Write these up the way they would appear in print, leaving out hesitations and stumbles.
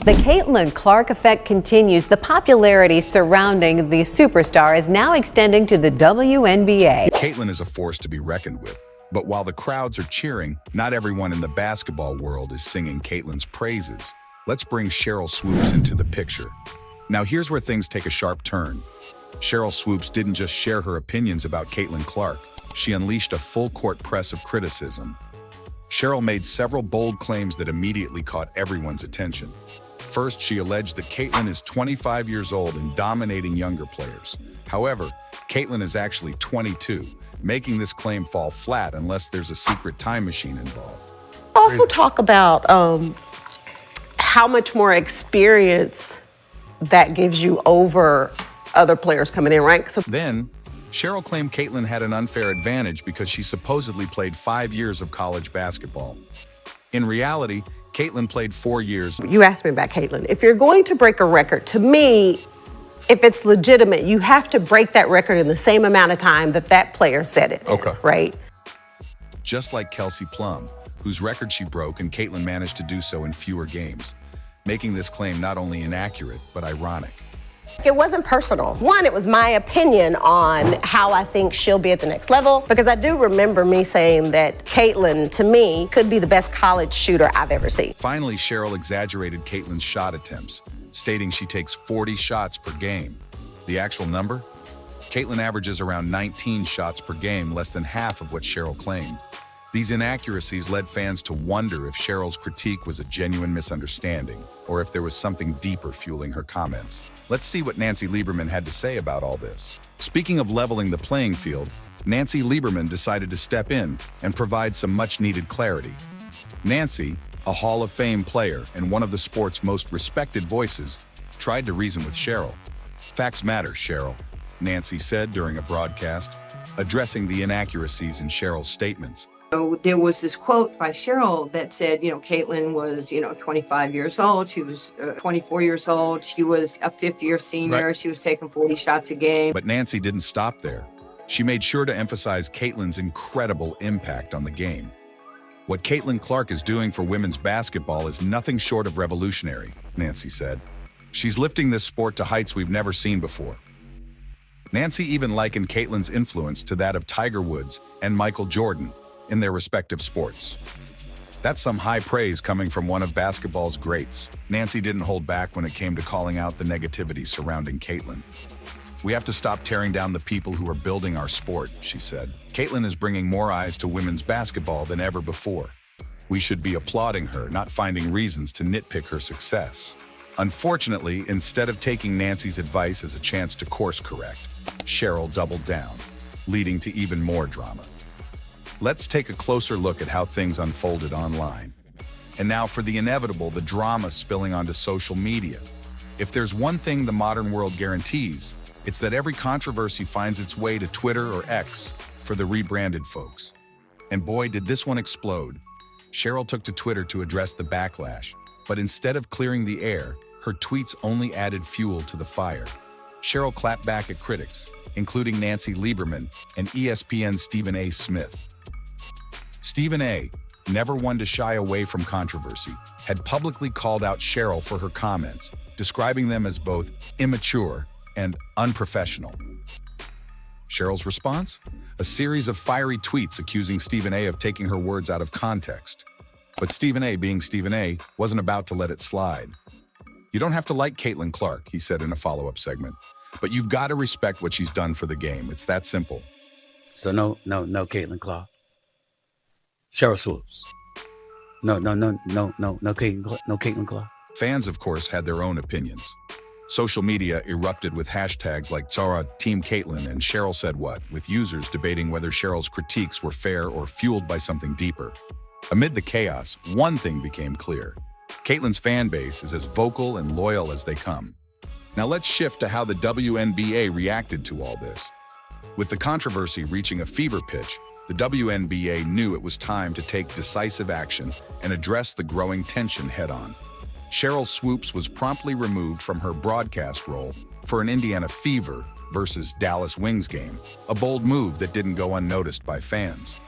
The Caitlin Clark effect continues. The popularity surrounding the superstar is now extending to the WNBA. Caitlin is a force to be reckoned with. But while the crowds are cheering, not everyone in the basketball world is singing Caitlin's praises. Let's bring Sheryl Swoopes into the picture. Now here's where things take a sharp turn. Sheryl Swoopes didn't just share her opinions about Caitlin Clark. She unleashed a full-court press of criticism. Sheryl made several bold claims that immediately caught everyone's attention. First, she alleged that Caitlin is 25 years old and dominating younger players. However, Caitlin is actually 22, making this claim fall flat unless there's a secret time machine involved. Also talk about how much more experience that gives you over other players coming in, right? Then, Sheryl claimed Caitlin had an unfair advantage because she supposedly played 5 years of college basketball. In reality, Caitlin played 4 years. You asked me about Caitlin. If you're going to break a record, to me, if it's legitimate, you have to break that record in the same amount of time that that player set it. Okay. Right? Just like Kelsey Plum, whose record she broke, and Caitlin managed to do so in fewer games, making this claim not only inaccurate, but ironic. It wasn't personal. One, it was my opinion on how I think she'll be at the next level, because I do remember me saying that Caitlin, to me, could be the best college shooter I've ever seen. Finally, Sheryl exaggerated Caitlin's shot attempts, stating she takes 40 shots per game. The actual number? Caitlin averages around 19 shots per game, less than half of what Sheryl claimed. These inaccuracies led fans to wonder if Sheryl's critique was a genuine misunderstanding, or if there was something deeper fueling her comments. Let's see what Nancy Lieberman had to say about all this. Speaking of leveling the playing field, Nancy Lieberman decided to step in and provide some much-needed clarity. Nancy, a Hall of Fame player and one of the sport's most respected voices, tried to reason with Sheryl. "Facts matter, Sheryl," Nancy said during a broadcast, addressing the inaccuracies in Sheryl's statements. So there was this quote by Sheryl that said, Caitlin was, 25 years old. She was 24 years old. She was a fifth-year senior. Right. She was taking 40 shots a game. But Nancy didn't stop there. She made sure to emphasize Caitlin's incredible impact on the game. "What Caitlin Clark is doing for women's basketball is nothing short of revolutionary," Nancy said. "She's lifting this sport to heights we've never seen before." Nancy even likened Caitlin's influence to that of Tiger Woods and Michael Jordan in their respective sports. That's some high praise coming from one of basketball's greats. Nancy didn't hold back when it came to calling out the negativity surrounding Caitlin. "We have to stop tearing down the people who are building our sport," she said. "Caitlin is bringing more eyes to women's basketball than ever before. We should be applauding her, not finding reasons to nitpick her success." Unfortunately, instead of taking Nancy's advice as a chance to course correct, Sheryl doubled down, leading to even more drama. Let's take a closer look at how things unfolded online. And now for the inevitable, the drama spilling onto social media. If there's one thing the modern world guarantees, it's that every controversy finds its way to Twitter or X for the rebranded folks. And boy, did this one explode. Sheryl took to Twitter to address the backlash, but instead of clearing the air, her tweets only added fuel to the fire. Sheryl clapped back at critics, including Nancy Lieberman and ESPN's Stephen A. Smith. Stephen A., never one to shy away from controversy, had publicly called out Sheryl for her comments, describing them as both immature and unprofessional. Sheryl's response? A series of fiery tweets accusing Stephen A. of taking her words out of context. But Stephen A., being Stephen A., wasn't about to let it slide. "You don't have to like Caitlin Clark," he said in a follow-up segment, "but you've got to respect what she's done for the game. It's that simple." So no Caitlin Clark. Sheryl Swoopes. No Caitlin Clark. Fans, of course, had their own opinions. Social media erupted with hashtags like Tzara Team Caitlin and Sheryl Said What, with users debating whether Sheryl's critiques were fair or fueled by something deeper. Amid the chaos, one thing became clear. Caitlin's fan base is as vocal and loyal as they come. Now let's shift to how the WNBA reacted to all this. With the controversy reaching a fever pitch, the WNBA knew it was time to take decisive action and address the growing tension head-on. Sheryl Swoopes was promptly removed from her broadcast role for an Indiana Fever versus Dallas Wings game, a bold move that didn't go unnoticed by fans.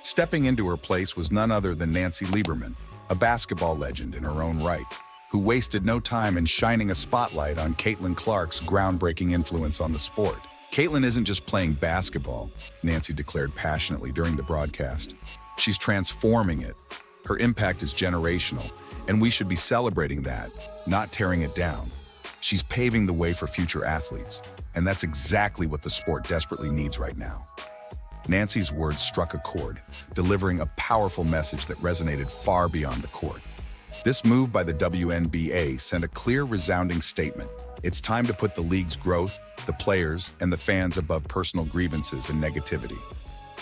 Stepping into her place was none other than Nancy Lieberman, a basketball legend in her own right, who wasted no time in shining a spotlight on Caitlin Clark's groundbreaking influence on the sport. Caitlin isn't just playing basketball, Nancy declared passionately during the broadcast. She's transforming it. Her impact is generational, and we should be celebrating that, not tearing it down. She's paving the way for future athletes, and that's exactly what the sport desperately needs right now. Nancy's words struck a chord, delivering a powerful message that resonated far beyond the court. This move by the WNBA sent a clear, resounding statement. It's time to put the league's growth, the players, and the fans above personal grievances and negativity.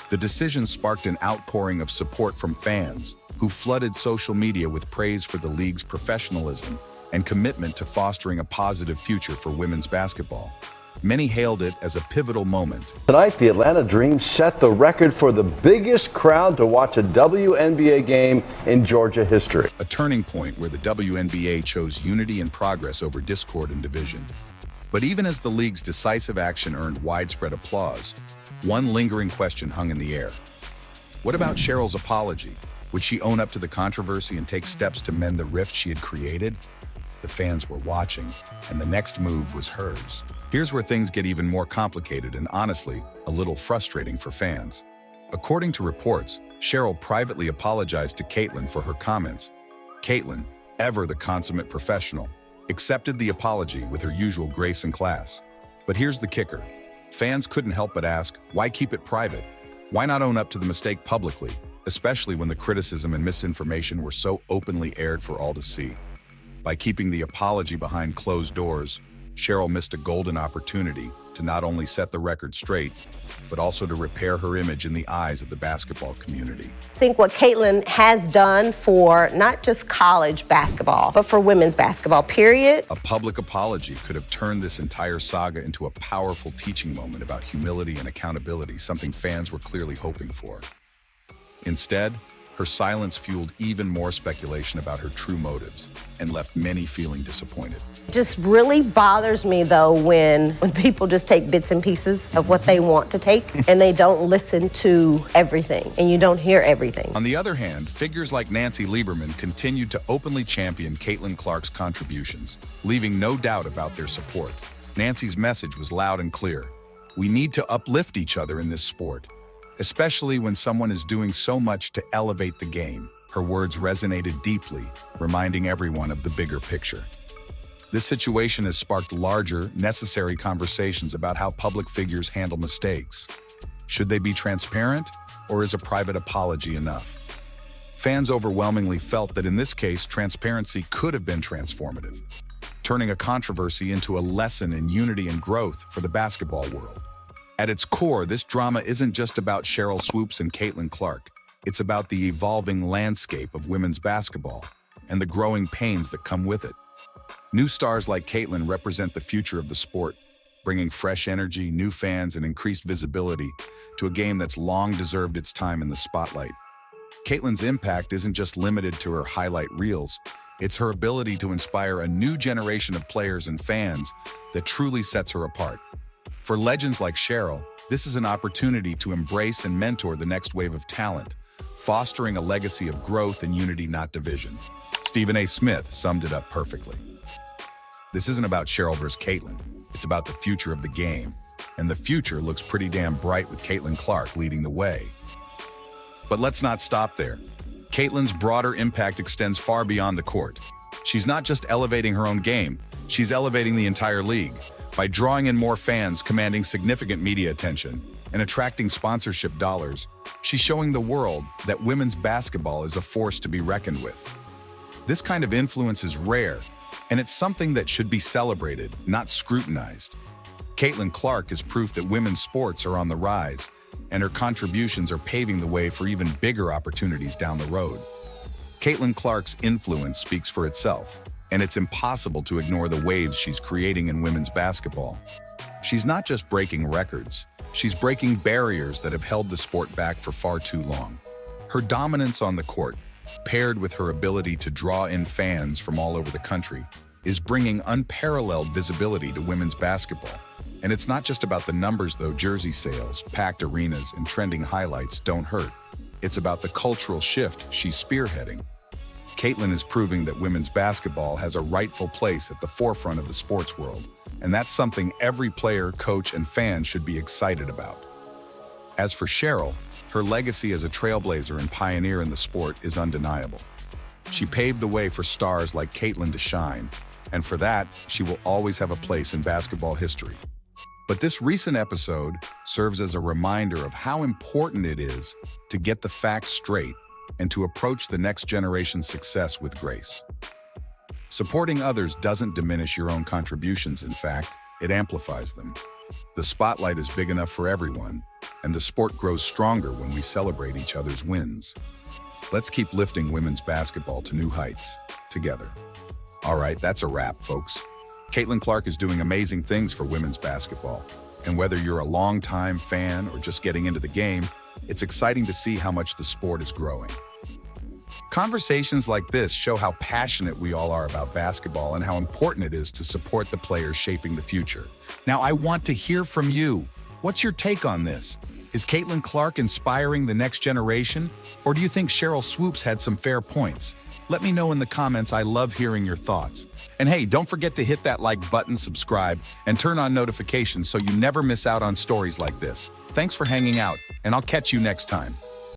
The decision sparked an outpouring of support from fans, who flooded social media with praise for the league's professionalism and commitment to fostering a positive future for women's basketball. Many hailed it as a pivotal moment. Tonight, the Atlanta Dream set the record for the biggest crowd to watch a WNBA game in Georgia history. A turning point where the WNBA chose unity and progress over discord and division. But even as the league's decisive action earned widespread applause, one lingering question hung in the air. What about Sheryl's apology? Would she own up to the controversy and take steps to mend the rift she had created? The fans were watching, and the next move was hers. Here's where things get even more complicated and honestly, a little frustrating for fans. According to reports, Sheryl privately apologized to Caitlin for her comments. Caitlin, ever the consummate professional, accepted the apology with her usual grace and class. But here's the kicker. Fans couldn't help but ask, why keep it private? Why not own up to the mistake publicly, especially when the criticism and misinformation were so openly aired for all to see? By keeping the apology behind closed doors, Sheryl missed a golden opportunity to not only set the record straight, but also to repair her image in the eyes of the basketball community. I think what Caitlin has done for not just college basketball, but for women's basketball, period. A public apology could have turned this entire saga into a powerful teaching moment about humility and accountability, something fans were clearly hoping for. Instead, her silence fueled even more speculation about her true motives and left many feeling disappointed. It just really bothers me, though, when people just take bits and pieces of what they want to take and they don't listen to everything and you don't hear everything. On the other hand, figures like Nancy Lieberman continued to openly champion Caitlin Clark's contributions, leaving no doubt about their support. Nancy's message was loud and clear. We need to uplift each other in this sport, especially when someone is doing so much to elevate the game. Her words resonated deeply, reminding everyone of the bigger picture. This situation has sparked larger, necessary conversations about how public figures handle mistakes. Should they be transparent, or is a private apology enough? Fans overwhelmingly felt that in this case, transparency could have been transformative, turning a controversy into a lesson in unity and growth for the basketball world. At its core, this drama isn't just about Sheryl Swoopes and Caitlin Clark. It's about the evolving landscape of women's basketball and the growing pains that come with it. New stars like Caitlin represent the future of the sport, bringing fresh energy, new fans, and increased visibility to a game that's long deserved its time in the spotlight. Caitlin's impact isn't just limited to her highlight reels. It's her ability to inspire a new generation of players and fans that truly sets her apart. For legends like Sheryl, this is an opportunity to embrace and mentor the next wave of talent, fostering a legacy of growth and unity, not division. Stephen A. Smith summed it up perfectly. This isn't about Sheryl versus Caitlin. It's about the future of the game. And the future looks pretty damn bright with Caitlin Clark leading the way. But let's not stop there. Caitlin's broader impact extends far beyond the court. She's not just elevating her own game, she's elevating the entire league. By drawing in more fans, commanding significant media attention, and attracting sponsorship dollars, she's showing the world that women's basketball is a force to be reckoned with. This kind of influence is rare, and it's something that should be celebrated, not scrutinized. Caitlin Clark is proof that women's sports are on the rise, and her contributions are paving the way for even bigger opportunities down the road. Caitlin Clark's influence speaks for itself, and it's impossible to ignore the waves she's creating in women's basketball. She's not just breaking records, she's breaking barriers that have held the sport back for far too long. Her dominance on the court, paired with her ability to draw in fans from all over the country, is bringing unparalleled visibility to women's basketball. And it's not just about the numbers, though. Jersey sales, packed arenas, and trending highlights don't hurt. It's about the cultural shift she's spearheading. Caitlin is proving that women's basketball has a rightful place at the forefront of the sports world, and that's something every player, coach, and fan should be excited about. As for Sheryl, her legacy as a trailblazer and pioneer in the sport is undeniable. She paved the way for stars like Caitlin to shine, and for that, she will always have a place in basketball history. But this recent episode serves as a reminder of how important it is to get the facts straight and to approach the next generation's success with grace. Supporting others doesn't diminish your own contributions. In fact, it amplifies them. The spotlight is big enough for everyone, and the sport grows stronger when we celebrate each other's wins. Let's keep lifting women's basketball to new heights together. All right, that's a wrap, folks. Caitlin Clark is doing amazing things for women's basketball. And whether you're a longtime fan or just getting into the game, it's exciting to see how much the sport is growing. Conversations like this show how passionate we all are about basketball and how important it is to support the players shaping the future. Now, I want to hear from you. What's your take on this? Is Caitlin Clark inspiring the next generation? Or do you think Sheryl Swoopes had some fair points? Let me know in the comments. I love hearing your thoughts. And hey, don't forget to hit that like button, subscribe, and turn on notifications so you never miss out on stories like this. Thanks for hanging out, and I'll catch you next time.